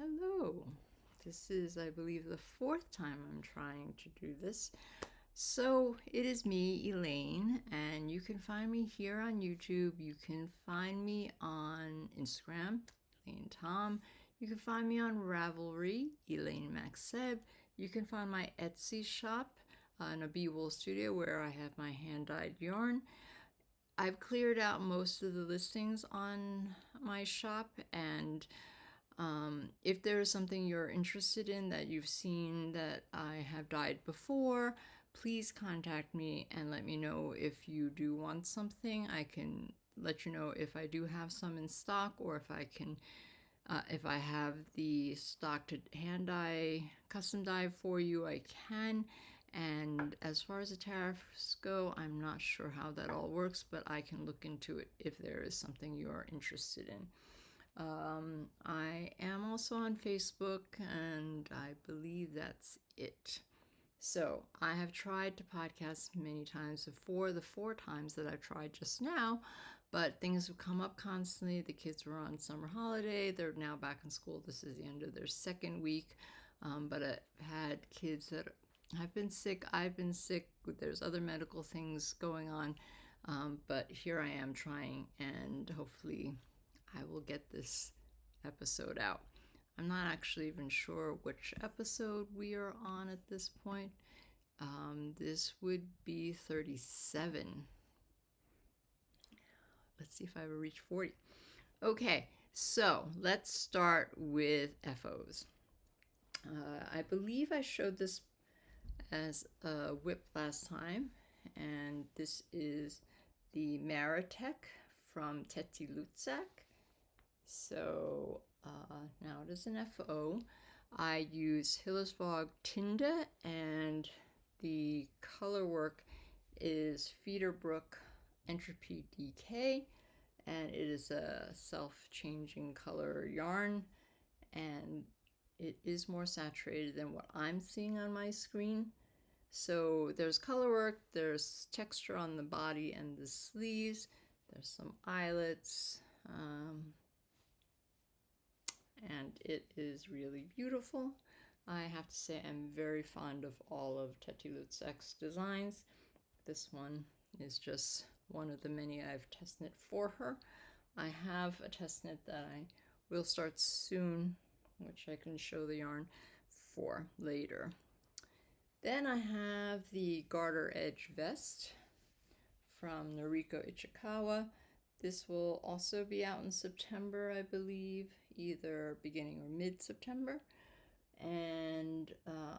Hello. This is, I believe, the fourth time I'm trying to do this. So it is me, Elaine, and you can find me here on YouTube. You can find me on Instagram, Elaine Tom. You can find me on Ravelry, Elaine Maxeb. You can find my Etsy shop, Nabi Wool Studio, where I have my hand-dyed yarn. I've cleared out most of the listings on my shop, and if there is something you're interested in that you've seen that I have dyed before, please contact me and let me know if you do want something. I can let you know if I do have some in stock, or if I have the stock to hand dye, custom dye for you, I can. And as far as the tariffs go, I'm not sure how that all works, but I can look into it if there is something you're interested in. I am also on Facebook, and I believe that's it. So I have tried to podcast many times before, the 4 times that I've tried just now, but things have come up constantly. The kids were on summer holiday. They're now back in school. This is the end of their second week. But I've had kids that have been sick. I've been sick. There's other medical things going on. But here I am trying, and hopefully I will get this episode out. I'm not actually even sure which episode we are on at this point. This would be 37. Let's see if I ever reach 40. Okay, so let's start with FOs. I believe I showed this as a whip last time, and this is the Maretak from Teti Lutsak. So now it is an FO. I use Hillersvåg Tinde, and the color work is Feederbrook Entropy DK, and it is a self-changing color yarn, and it is more saturated than what I'm seeing on my screen. So there's color work, there's texture on the body and the sleeves, there's some eyelets, and it is really beautiful. I have to say I'm very fond of all of Teti Lutsak's designs. This one is just one of the many I've test knit for her. I have a test knit that I will start soon, which I can show the yarn for later. Then I have the Garter Edge Vest from Noriko Ichikawa. This will also be out in September, I believe, either beginning or mid-September. And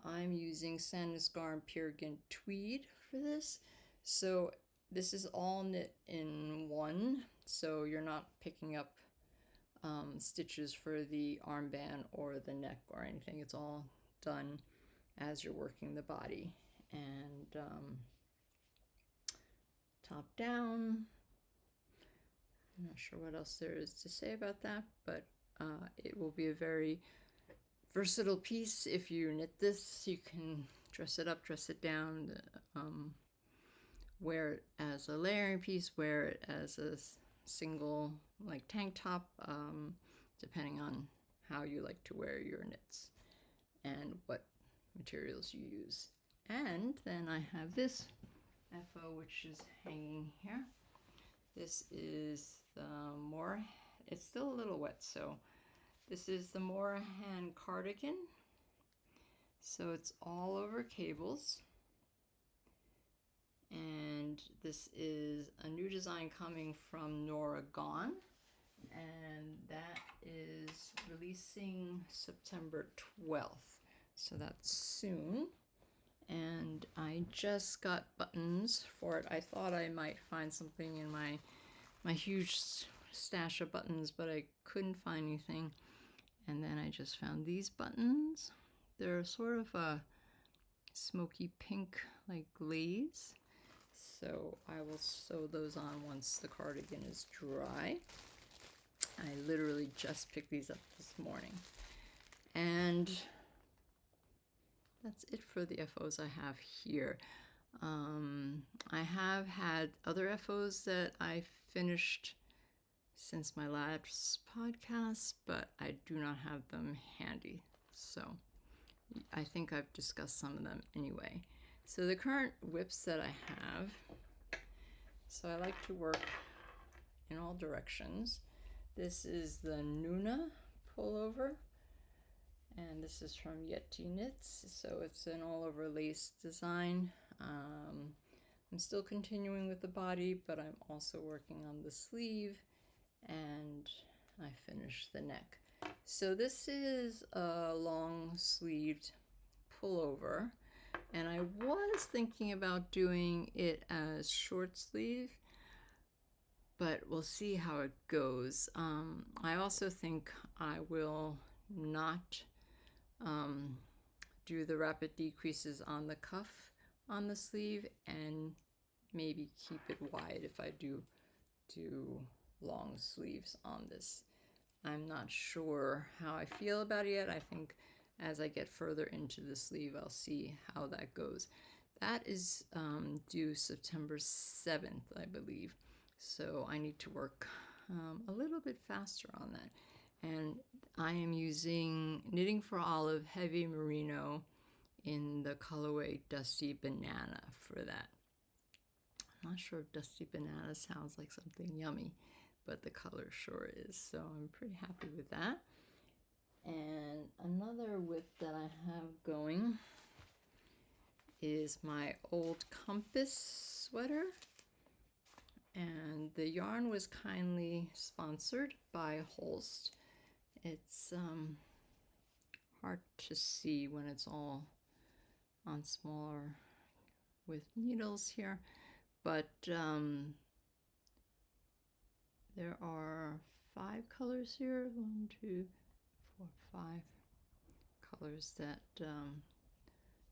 I'm using Sandnes Pure Gint Tweed for this. So this is all knit in one, so you're not picking up stitches for the armband or the neck or anything. It's all done as you're working the body. And top down. I'm not sure what else there is to say about that, but it will be a very versatile piece. If you knit this, you can dress it up, dress it down, wear it as a layering piece, wear it as a single like tank top, depending on how you like to wear your knits and what materials you use. And then I have this FO, which is hanging here. This is the Morahan. It's still a little wet, so this is the Morahan Cardigan. So it's all over cables. And this is a new design coming from Norah Gaughan, and that is releasing September 12th. So that's soon. And I just got buttons for it. I thought I might find something in my huge stash of buttons, but I couldn't find anything. And then I just found these buttons. They're sort of a smoky pink, like glaze. So I will sew those on once the cardigan is dry. I literally just picked these up this morning. And that's it for the FOs I have here. I have had other FOs that I finished since my last podcast, but I do not have them handy. So I think I've discussed some of them anyway. So the current whips that I have, so I like to work in all directions. This is the Nuna pullover, and this is from Yeti Knits, so it's an all-over lace design. I'm still continuing with the body, but I'm also working on the sleeve, and I finished the neck. So this is a long-sleeved pullover, and I was thinking about doing it as short sleeve, but we'll see how it goes. I also think I will not do the rapid decreases on the cuff on the sleeve, and maybe keep it wide if I do long sleeves on this. I'm not sure how I feel about it yet. I think as I get further into the sleeve, I'll see how that goes. That is due September 7th, I believe. So I need to work a little bit faster on that. And I am using Knitting for Olive Heavy Merino in the colorway Dusty Banana for that. I'm not sure if Dusty Banana sounds like something yummy, but the color sure is. So I'm pretty happy with that. And another whip that I have going is my old Compass sweater. And the yarn was kindly sponsored by Holst. It's hard to see when it's all on smaller with needles here, but there are 5 colors here. 1, 2, 4, 5 colors that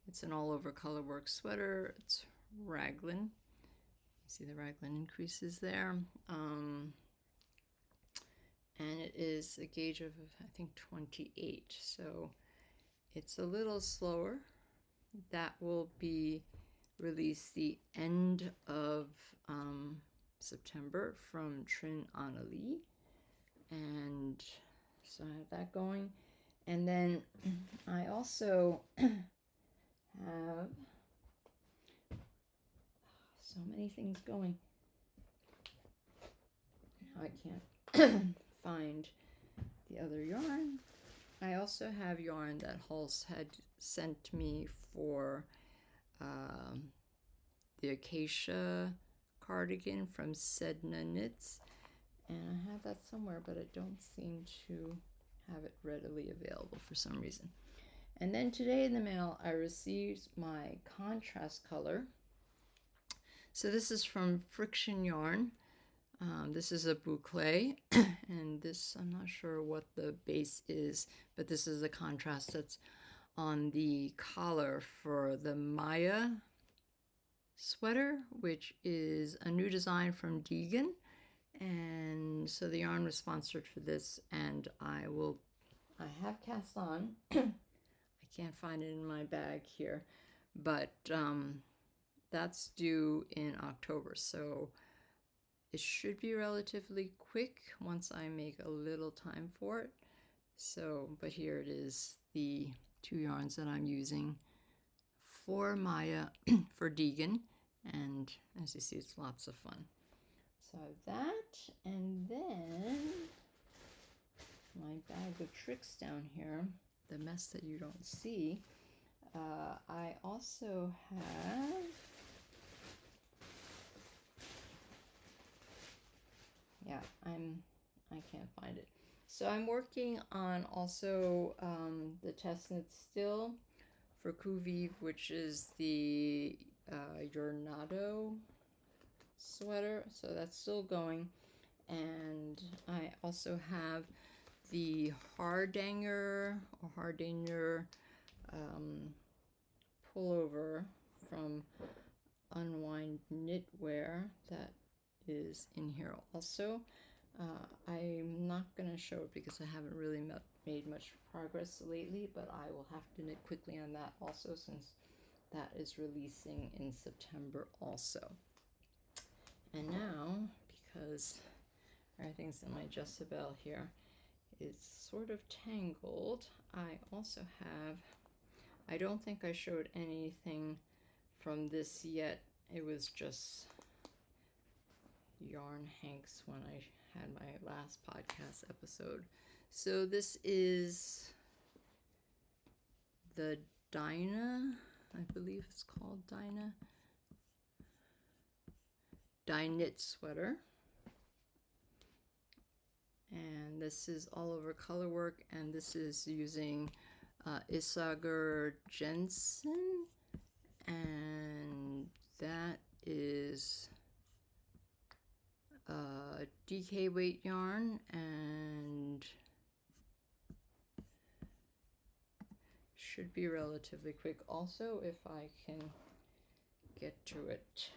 it's an all-over colorwork sweater. It's raglan. See the raglan increases there. And it is a gauge of, I think, 28. So it's a little slower. That will be released the end of September from Trin Annalie. And so I have that going. And then I also have so many things going. Now I can't find the other yarn. I also have yarn that Hulse had sent me for the Acacia cardigan from Sedna Knits, and I have that somewhere, but I don't seem to have it readily available for some reason. And then today in the mail I received my contrast color. So this is from Friction Yarn. This is a boucle, and this, I'm not sure what the base is, but this is the contrast that's on the collar for the Maya sweater, which is a new design from Degen. And so the yarn was sponsored for this, and I have cast on. I can't find it in my bag here, but that's due in October, so it should be relatively quick once I make a little time for it. So, but here it is, the 2 yarns that I'm using for Maya for Degen, and as you see, it's lots of fun. So I have that, and then my bag of tricks down here, the mess that you don't see. I also have I can't find it. So I'm working on also the test knit still for Kuviv, which is the Jornado sweater. So that's still going. And I also have the Hardanger pullover from Unwind Knitwear that is in here also. I'm not going to show it because I haven't really made much progress lately, but I will have to knit quickly on that also, since that is releasing in September also. And now, because Everything's in my Jezebel here. It's sort of tangled. I also have, I don't think I showed anything from this yet. It was just yarn hanks when I had my last podcast episode. So this is the Dyna, I believe it's called Dynnit Sweater. And this is all over color work, and this is using Isager Jensen, and that is DK weight yarn, and should be relatively quick also if I can get to it.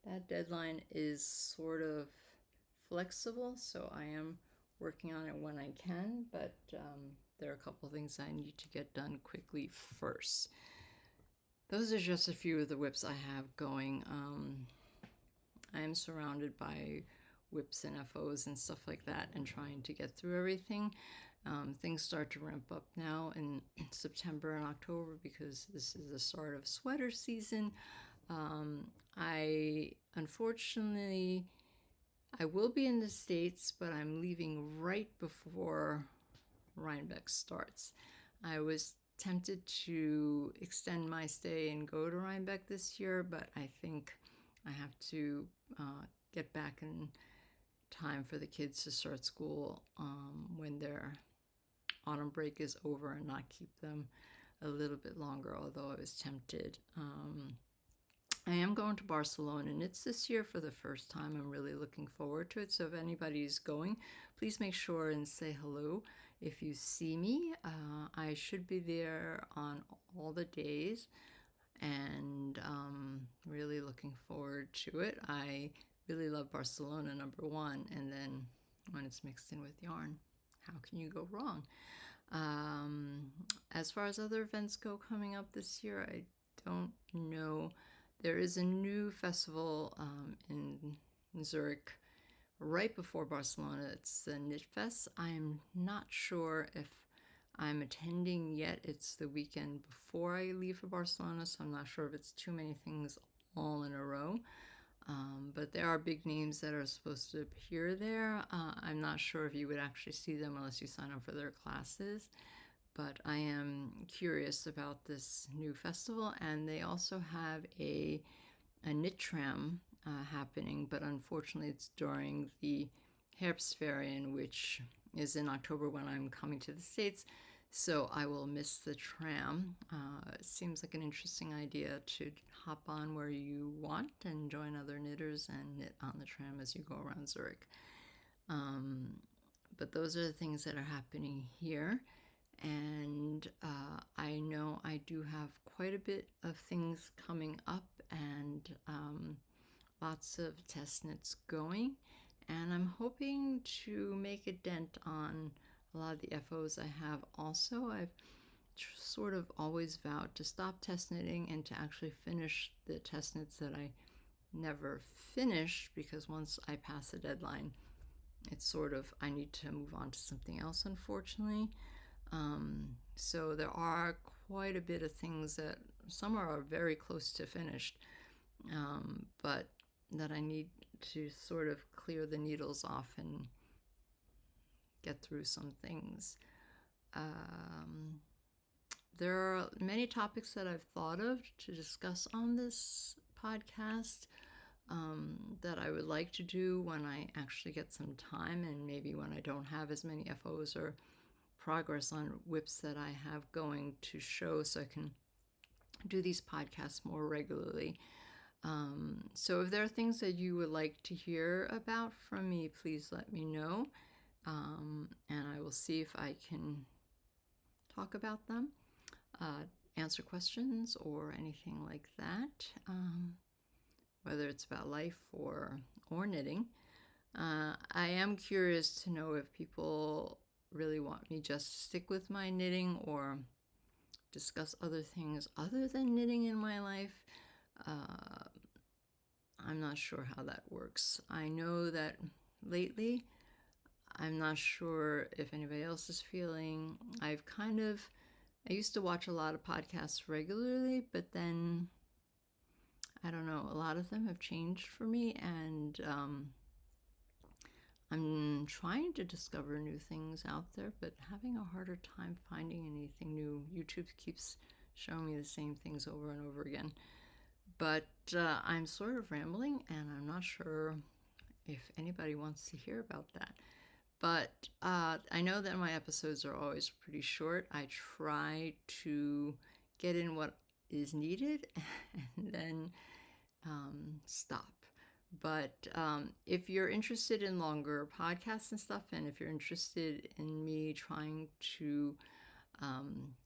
That deadline is sort of flexible, so I am working on it when I can, but there are a couple things I need to get done quickly first. Those are just a few of the whips I have going. I am surrounded by whips and FOs and stuff like that and trying to get through everything. Things start to ramp up now in September and October because this is the start of sweater season. Unfortunately, I will be in the States, but I'm leaving right before Rhinebeck starts. I was tempted to extend my stay and go to Rhinebeck this year, but I think I have to get back in time for the kids to start school when their autumn break is over and not keep them a little bit longer, although I was tempted. I am going to Barcelona Knits this year for the first time. I'm really looking forward to it. So if anybody's going, please make sure and say hello if you see me. I should be there on all the days, and really looking forward to it. I really love Barcelona, number one, and then when it's mixed in with yarn, how can you go wrong? As far as other events go coming up this year, I don't know. There is a new festival in Zurich right before Barcelona. It's the Knit Fest. I'm not sure if I'm attending yet. It's the weekend before I leave for Barcelona, so I'm not sure if it's too many things all in a row. But there are big names that are supposed to appear there. I'm not sure if you would actually see them unless you sign up for their classes. But I am curious about this new festival, and they also have a knit tram happening, but unfortunately it's during the Herbstferien, which is in October when I'm coming to the States, so I will miss the tram. It seems like an interesting idea to hop on where you want and join other knitters and knit on the tram as you go around Zurich. But those are the things that are happening here. And I know I do have quite a bit of things coming up, and lots of test knits going, and I'm hoping to make a dent on a lot of the FOs I have also. I've sort of always vowed to stop test knitting and to actually finish the test knits that I never finished, because once I pass a deadline, it's sort of, I need to move on to something else, unfortunately. So there are quite a bit of things that some are very close to finished, but that I need to sort of clear the needles off and get through some things. There are many topics that I've thought of to discuss on this podcast that I would like to do when I actually get some time, and maybe when I don't have as many FOs or progress on whips that I have going to show, so I can do these podcasts more regularly. So if there are things that you would like to hear about from me, please let me know, and I will see if I can talk about them, answer questions or anything like that, whether it's about life or knitting. I am curious to know if people really want me just to stick with my knitting or discuss other things other than knitting in my life. I'm not sure how that works. I know that lately, I'm not sure if anybody else is feeling. I used to watch a lot of podcasts regularly, but then I don't know, a lot of them have changed for me, and I'm trying to discover new things out there, but having a harder time finding anything new. YouTube keeps showing me the same things over and over again. But I'm sort of rambling, and I'm not sure if anybody wants to hear about that. But I know that my episodes are always pretty short. I try to get in what is needed and then stop. But if you're interested in longer podcasts and stuff, and if you're interested in me trying to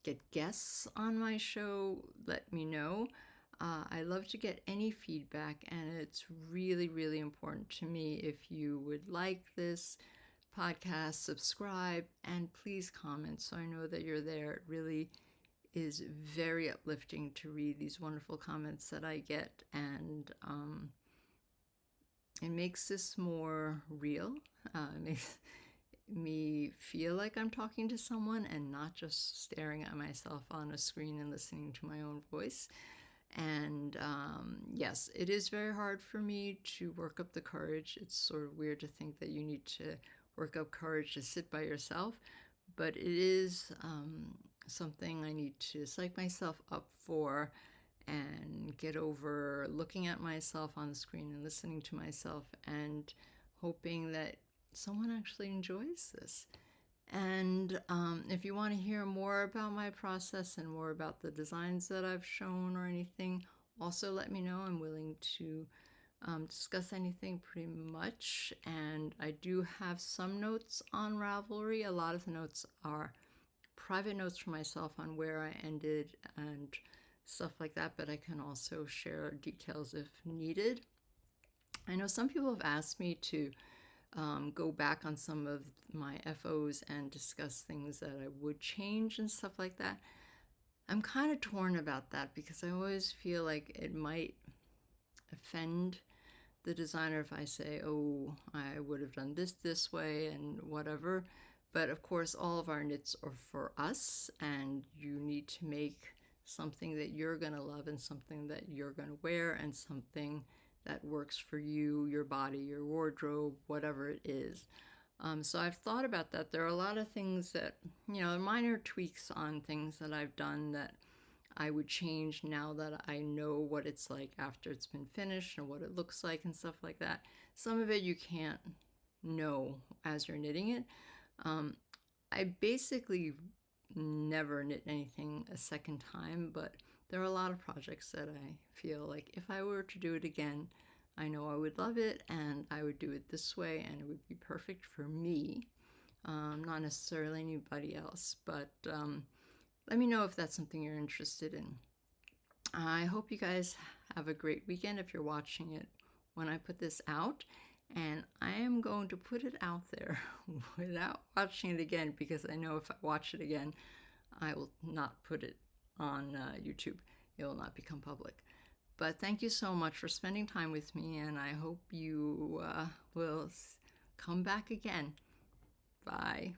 get guests on my show, let me know. I love to get any feedback, and it's really, really important to me. If you would like this podcast, subscribe, and please comment so I know that you're there. It really is very uplifting to read these wonderful comments that I get, and it makes this more real. It makes me feel like I'm talking to someone and not just staring at myself on a screen and listening to my own voice. And yes, it is very hard for me to work up the courage. It's sort of weird to think that you need to work up courage to sit by yourself, but it is something I need to psych myself up for and get over looking at myself on the screen and listening to myself and hoping that someone actually enjoys this. And if you want to hear more about my process and more about the designs that I've shown or anything, also let me know. I'm willing to discuss anything pretty much. And I do have some notes on Ravelry. A lot of the notes are private notes for myself on where I ended and stuff like that, but I can also share details if needed. I know some people have asked me to go back on some of my FOs and discuss things that I would change and stuff like that. I'm kind of torn about that because I always feel like it might offend the designer if I say, oh, I would have done this way and whatever. But of course, all of our knits are for us, and you need to make something that you're going to love and something that you're going to wear and something that works for you, your body, your wardrobe, whatever it is. So I've thought about that. There are a lot of things that, minor tweaks on things that I've done that I would change now that I know what it's like after it's been finished and what it looks like and stuff like that. Some of it you can't know as you're knitting it. I basically never knit anything a second time, but there are a lot of projects that I feel like if I were to do it again, I know I would love it and I would do it this way and it would be perfect for me, not necessarily anybody else. But let me know if that's something you're interested in. I hope you guys have a great weekend if you're watching it when I put this out. And I am going to put it out there without watching it again, because I know if I watch it again, I will not put it on YouTube. It will not become public. But thank you so much for spending time with me, and I hope you will come back again. Bye.